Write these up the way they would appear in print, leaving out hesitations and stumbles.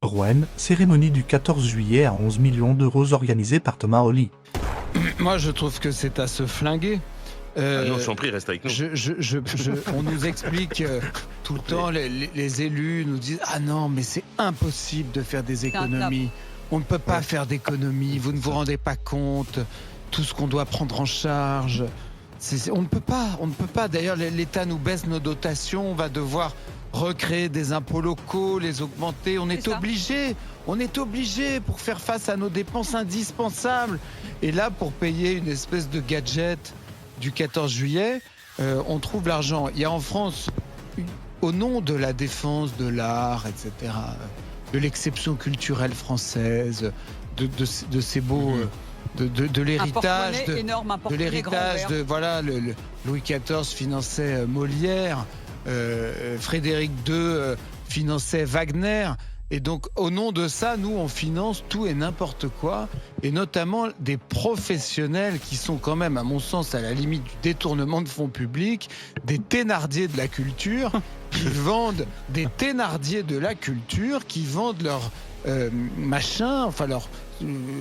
Rouen, cérémonie du 14 juillet à 11 millions d'euros organisée par Thomas Holly. Moi, je trouve que c'est à se flinguer. non, je t'en prie, reste avec nous. On nous explique tout le temps, les élus nous disent « Ah non, mais c'est impossible de faire des économies. On ne peut pas faire d'économies. Vous ne vous rendez pas compte. Tout ce qu'on doit prendre en charge. » On ne peut pas. D'ailleurs, l'État nous baisse nos dotations. On va devoir recréer des impôts locaux, les augmenter. On est obligé pour faire face à nos dépenses indispensables. Et là, pour payer une espèce de gadget du 14 juillet, on trouve l'argent. Il y a en France, au nom de la défense de l'art, etc., de l'exception culturelle française, de ces beaux... De l'héritage, de voilà, Louis XIV finançait Molière, Frédéric II finançait Wagner, et donc au nom de ça, nous on finance tout et n'importe quoi, et notamment des professionnels qui sont quand même, à mon sens, à la limite du détournement de fonds publics, des Thénardier de la culture, qui vendent des Thénardier de la culture, qui vendent leurs leurs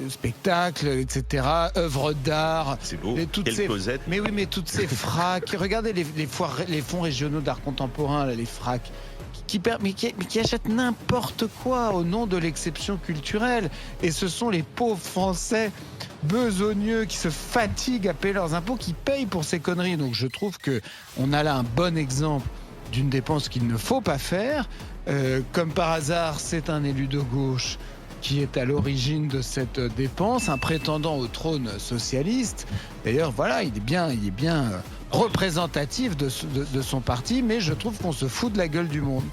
spectacles, etc., œuvres d'art. C'est beau, quelle Cosette. Mais oui, mais toutes ces fracs. Regardez les fonds régionaux d'art contemporain, là, les fracs, qui achètent n'importe quoi au nom de l'exception culturelle. Et ce sont les pauvres Français besogneux qui se fatiguent à payer leurs impôts, qui payent pour ces conneries. Donc je trouve qu'on a là un bon exemple d'une dépense qu'il ne faut pas faire. Comme par hasard, c'est un élu de gauche qui est à l'origine de cette dépense, un prétendant au trône socialiste. D'ailleurs, voilà, il est bien représentatif de son parti, mais je trouve qu'on se fout de la gueule du monde.